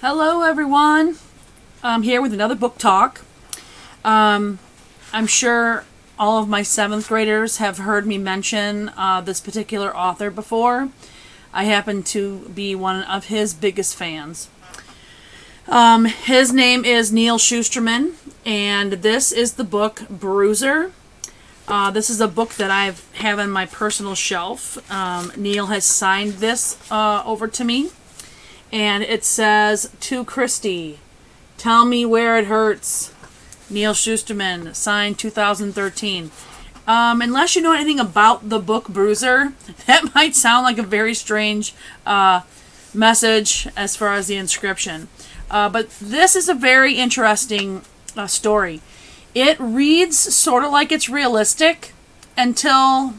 Hello, everyone. I'm here with another book talk. I'm sure all of my 7th graders have heard me mention this particular author before. I happen to be one of his biggest fans. His name is Neal Shusterman, and this is the book Bruiser. This is a book that I have on my personal shelf. Neal has signed this over to me. And it says, "To Christy, tell me where it hurts. Neal Shusterman, signed 2013. Unless you know anything about the book Bruiser, that might sound like a very strange message as far as the inscription. But this is a very interesting story. It reads sort of like it's realistic until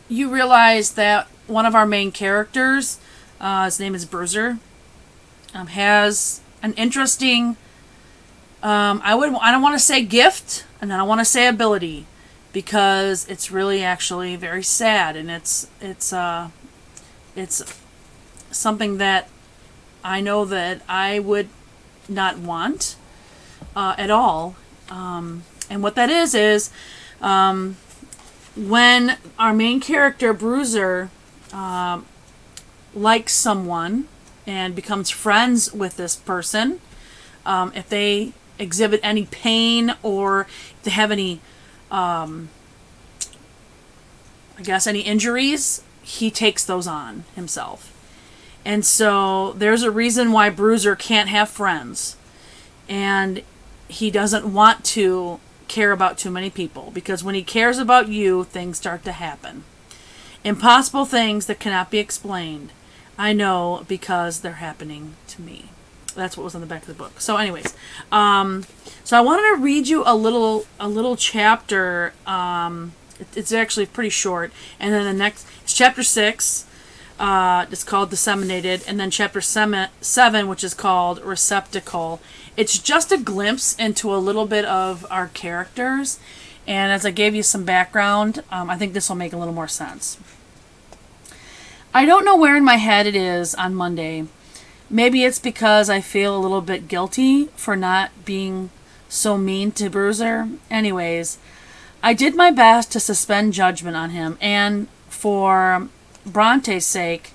you realize that one of our main characters, his name is Bruiser, has an interesting, I don't want to say gift, and I don't want to say ability, because it's really actually very sad, and it's something that I know that I would not want at all. And what that is when our main character Bruiser likes someone and becomes friends with this person, if they exhibit any pain or if they have any, any injuries, he takes those on himself. And so there's a reason why Bruiser can't have friends. And he doesn't want to care about too many people, because when he cares about you, things start to happen. Impossible things that cannot be explained. I know because they're happening to me. That's what was on the back of the book. So anyways, so I wanted to read you a little chapter. It's actually pretty short. And then the next, it's chapter 6. It's called Disseminated. And then chapter 7, which is called Receptacle. It's just a glimpse into a little bit of our characters. And as I gave you some background, I think this will make a little more sense. I don't know where in my head it is on Monday. Maybe it's because I feel a little bit guilty for not being so mean to Bruiser. Anyways, I did my best to suspend judgment on him, and for Bronte's sake,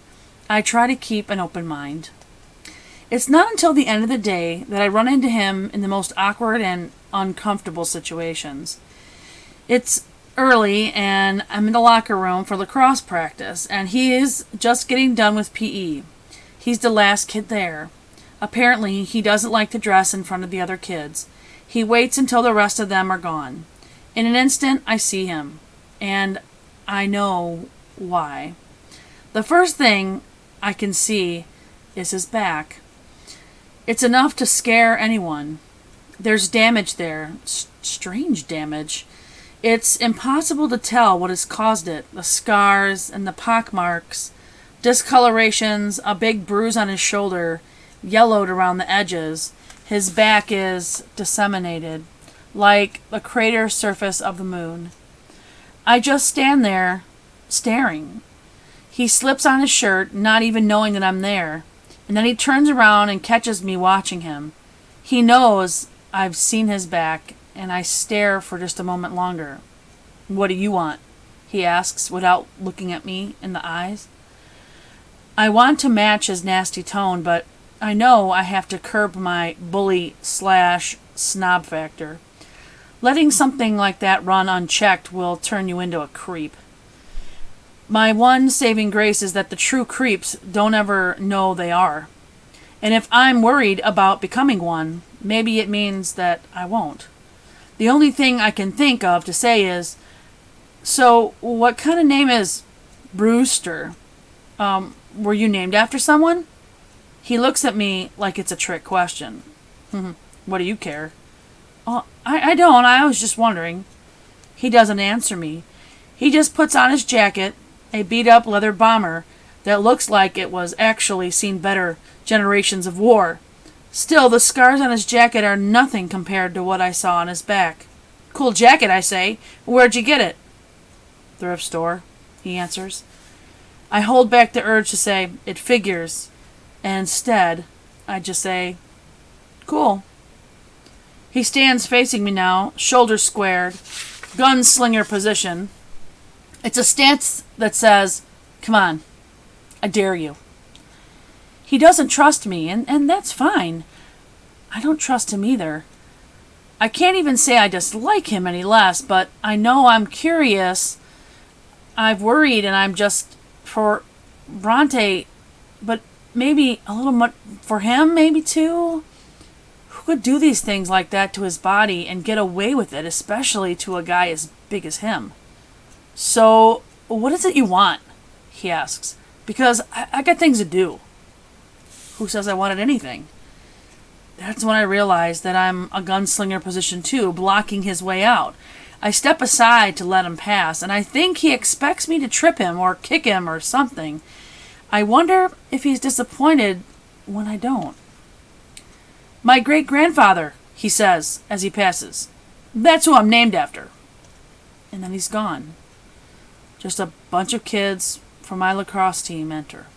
I try to keep an open mind. It's not until the end of the day that I run into him in the most awkward and uncomfortable situations. It's early, and I'm in the locker room for lacrosse practice, and he is just getting done with PE. He's the last kid there. Apparently, he doesn't like to dress in front of the other kids. He waits until the rest of them are gone. In an instant, I see him, and I know why. The first thing I can see is his back. It's enough to scare anyone. There's damage there, strange damage. It's impossible to tell what has caused it. The scars and the pockmarks, discolorations, a big bruise on his shoulder, yellowed around the edges. His back is disseminated, like the crater surface of the moon. I just stand there, staring. He slips on his shirt, not even knowing that I'm there, and then he turns around and catches me watching him. He knows I've seen his back, and I stare for just a moment longer. "What do you want?" he asks without looking at me in the eyes. I want to match his nasty tone, but I know I have to curb my bully/snob factor. Letting something like that run unchecked will turn you into a creep. My one saving grace is that the true creeps don't ever know they are. And if I'm worried about becoming one, maybe it means that I won't. The only thing I can think of to say is, "So, what kind of name is Brewster? Were you named after someone?" He looks at me like it's a trick question. "What do you care?" "Oh, I don't. I was just wondering." He doesn't answer me. He just puts on his jacket, a beat-up leather bomber that looks like it was actually seen better generations of war. Still, the scars on his jacket are nothing compared to what I saw on his back. "Cool jacket," I say. "Where'd you get it?" "Thrift store," he answers. I hold back the urge to say, "It figures," and instead, I just say, cool. He stands facing me now, shoulders squared, gunslinger position. It's a stance that says, come on, I dare you. He doesn't trust me, and that's fine. I don't trust him either. I can't even say I dislike him any less, but I know I'm curious. I've worried, and I'm just for Bronte, but maybe a little much for him, maybe too. Who could do these things like that to his body and get away with it, especially to a guy as big as him? So, what is it you want? He asks. Because I got things to do. Who says I wanted anything? That's when I realize that I'm a gunslinger position too, blocking his way out. I step aside to let him pass, and I think he expects me to trip him or kick him or something. I wonder if he's disappointed when I don't. My great-grandfather, he says as he passes. That's who I'm named after. And then he's gone. Just a bunch of kids from my lacrosse team enter.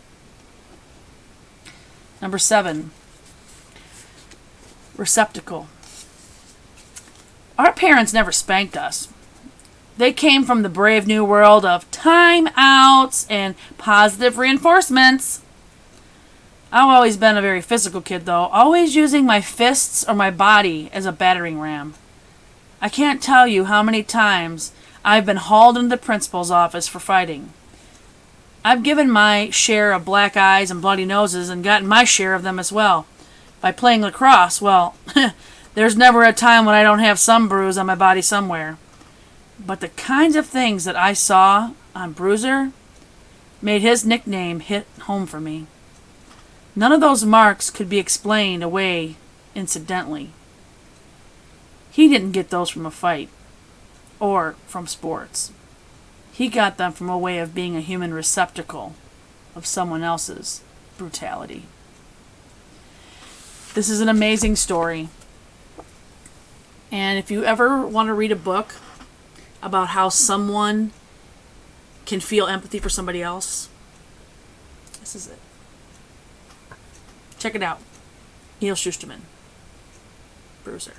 Number 7. Receptacle. Our parents never spanked us. They came from the brave new world of timeouts and positive reinforcements. I've always been a very physical kid, though, always using my fists or my body as a battering ram. I can't tell you how many times I've been hauled into the principal's office for fighting. I've given my share of black eyes and bloody noses and gotten my share of them as well. By playing lacrosse, well, there's never a time when I don't have some bruise on my body somewhere. But the kinds of things that I saw on Bruiser made his nickname hit home for me. None of those marks could be explained away incidentally. He didn't get those from a fight or from sports. He got them from a way of being a human receptacle of someone else's brutality. This is an amazing story. And if you ever want to read a book about how someone can feel empathy for somebody else, this is it. Check it out. Neal Shusterman, Bruiser.